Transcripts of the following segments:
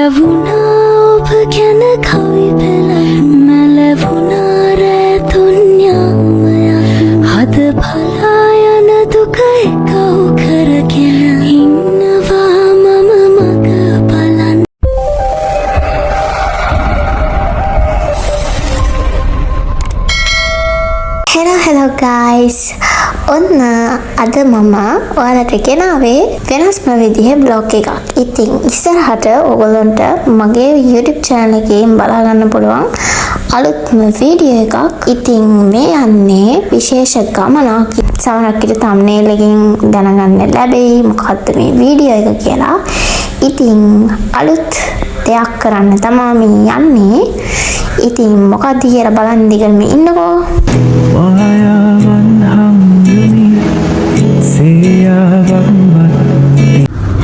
මැලවුණා ඔබ ගැන කවි පෙළ මැලවුණා රෑ තුන්යාමයක් හද පලා යන දුක එකව් කරගෙන ඉන්නවා මම මග බලන්න. Hello guys. ඔන්න අද මම ඔයාලට ගෙනාවේ වෙනස්ම විදිහේ බ්ලොග් එකක්. ඉතින් ඉස්සරහට ඔයගොල්ලන්ට මගේ YouTube channel එකෙන් බලා ගන්න පුළුවන් අලුත්ම වීඩියෝ එකක්. ඉතින් මේ යන්නේ විශේෂ ගමනක්. සමහරක් විට thumbnail එකෙන් දැනගන්න ලැබෙයි මොකක්ද මේ වීඩියෝ එක කියලා. ඉතින් අලුත් දෙයක් කරන්න තමයි මේ යන්නේ. ඉතින් මොකක්ද කියලා බලන් දිගටම ඉන්නකෝ.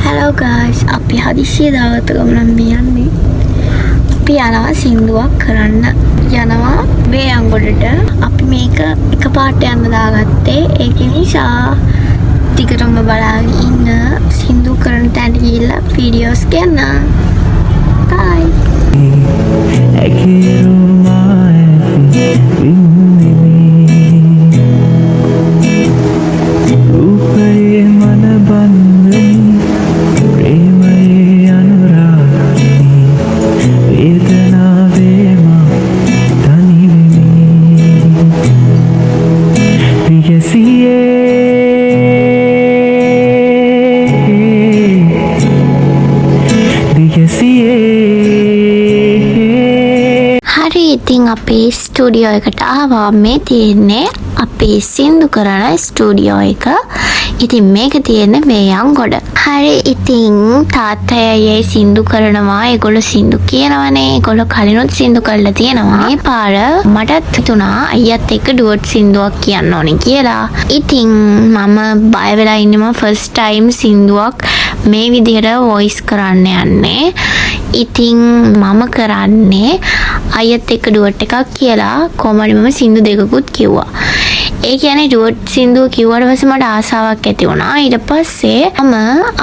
Hello guys, අපි හදිසිය දාගත්ත ගමනක් මේ යන්නේ. අපි යනවා සින්දුවක් කරන්න. යනවා වේයන්ගොඩට. අපි මේක එකපාරට යන්න දාගත්තේ. ඒක නිසා ටිකටම බලාගෙන ඉන්න. සින්දු කරන තැනට ගිහිල්ලා වීඩියෝස් ගන්න. Bye. ඉතින් අපේ ස්ටුඩියෝ එකට ආවා. මේ තියෙන්නේ අපේ සින්දු කරන ස්ටුඩියෝ එක. ඉතින් මේක තියෙන්නේ වේයන්ගොඩ. හරි, ඉතින් තාත්තයි සින්දු කරනවා. ඒගොල්ලෝ සින්දු කියනවනේ. ඒගොල්ලෝ කලිනුත් සින්දු කරලා තියෙනවා. මේ පාර මටත් හිතුණා අයියත් එක්ක ඩුවට් සින්දුවක් කියන්න ඕනේ කියලා. ඉතින් මම බය වෙලා ඉන්නෙම ෆස්ට් ටයිම් සින්දුවක් මේ විදිහට වොයිස් කරන්න යන්නේ. ඉතින් මම කරන්නේ අයියත් එක්ක ඩුවට් එකක් කියලා කොහමද මම සින්දු දෙකකුත් කිව්වා. ඒ කියන්නේ ඩුවට් සින්දුව කිව්වට පස්සේ මට ආසාවක් ඇති වුණා. ඊට පස්සේ මම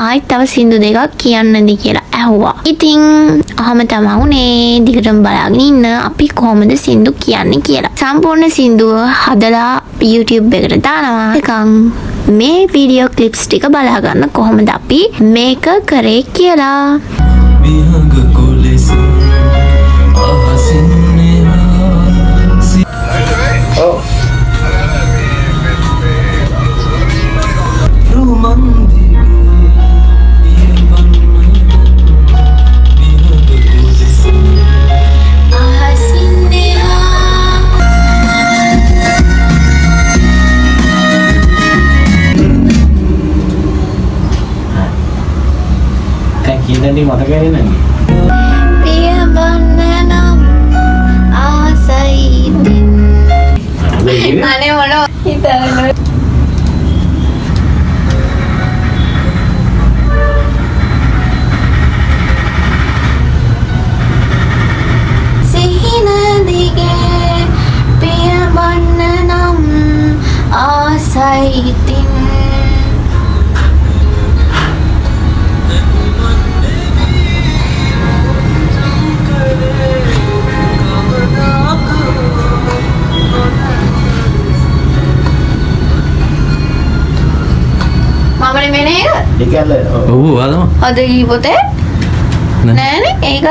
ආයෙත් තව සින්දු දෙකක් කියන්නද කියලා ඇහුවා. ඉතින් අහම තමයි උනේ. දිගටම බලාගෙන ඉන්න අපි කොහොමද සින්දු කියන්නේ කියලා. සම්පූර්ණ සින්දුව හදලා YouTube එකට දානවා. නිකන් මේ වීඩියෝ ක්ලිප්ස් ටික බලා ගන්න කොහොමද අපි මේක කරේ කියලා. Hindi matagal yun eh. Ano mo no? Kita no. Sihinadige piyabananam asaitin. Mama ni mana ya? Ikan le. Oh, ada mah. Ada ibu teh? Nah ni, ega.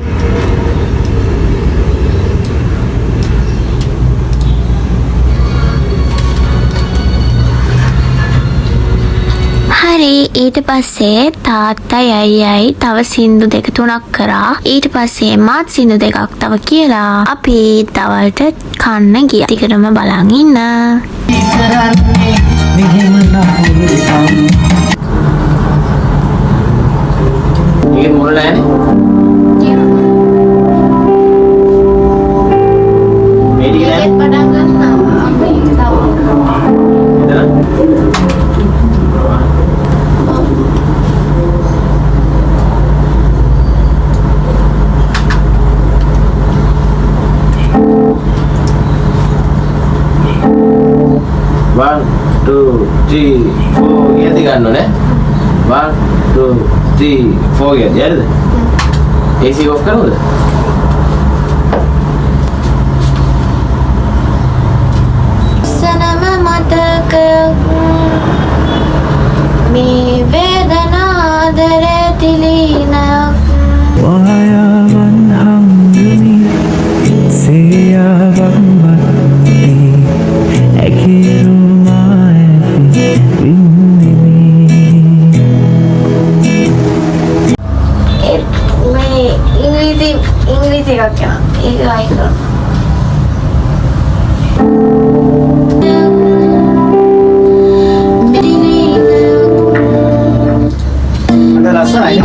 හරි, ඊට පස්සේ තාත්තයි අයියයි තව සින්දු දෙක තුනක් කරා. ඊට පස්සේ මාත් සින්දු දෙකක් තව කියලා අපි දවල්ට කන්න ගියා. ටිකටම බලන් ඉන්න. Ikan mula ni? Ikan padangan apa yang tahu? Dah. 1, 2, 3, 4 gitu kan, no? 1, 2, 3, 4 gitu, ya? AC off කරුද? සනම මතක මේ වේදනාදර තිලිනක් Wayawan hanguni Siyawan mati Ekirumai Windimi මේ ඉංග්‍රීසි එකක් යනවා ඒක අයි කරනවා මට ලස්සනයි.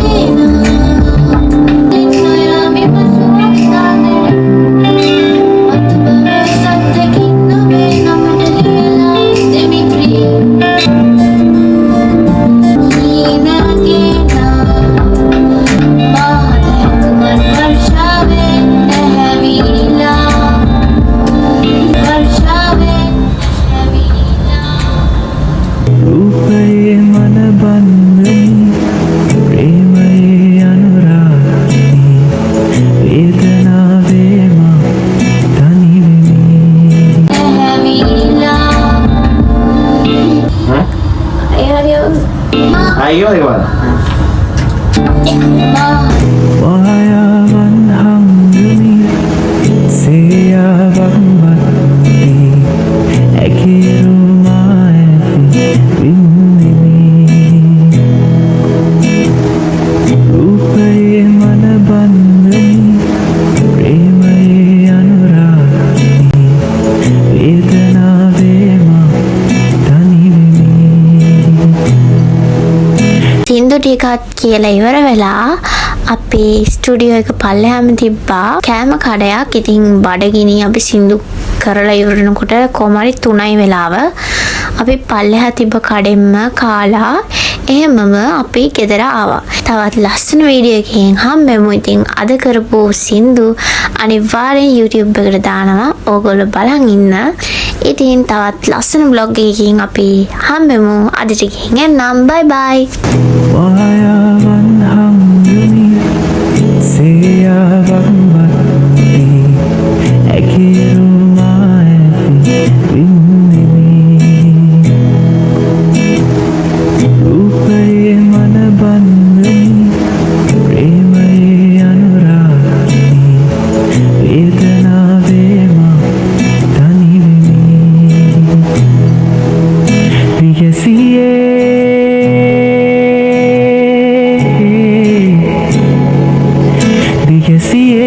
Rupaye manabandani Premaye anuragini Vedana vema tanivini අයියෝ ඒක බලන්න. Wayawan hanguni Siyawan mati Ekirumai Windimi Rupaye manabandani Premaye anuragini Vedana vema tanivini සින්දු ටිකත් කියලා ඉවර වෙලා අපේ ස්ටුඩියෝ එක පල්ලෙහාම තිබ්බා කෑම කඩයක්. ඉතින් බඩගිනි අපි සින්දු කරලා ඉවරනකොට කොහමරි 3යි වෙලාව. අපි පල්ලෙහා තිබ්බ කඩෙම්ම කාලා එහෙමම අපි ගෙදර ආවා. තවත් ලස්සන වීඩියෝ එකකින් හම්බෙමු. ඉතින් අද කරපු සින්දු අනිවාර්යෙන් YouTube එකට දානවා. ඕගොල්ලෝ බලන් ඉන්න. ඉතින් තවත් ලස්සන vlog එකකින් අපි හම්බෙමු. අදට ගිහින් එන්නම්. bye bye. Wayawan hanguni Siyawan mati Ekirumai Windimi Rupaye manabandani Premaye anuragini Vedana vema tanivini Priyasiye Priyasiye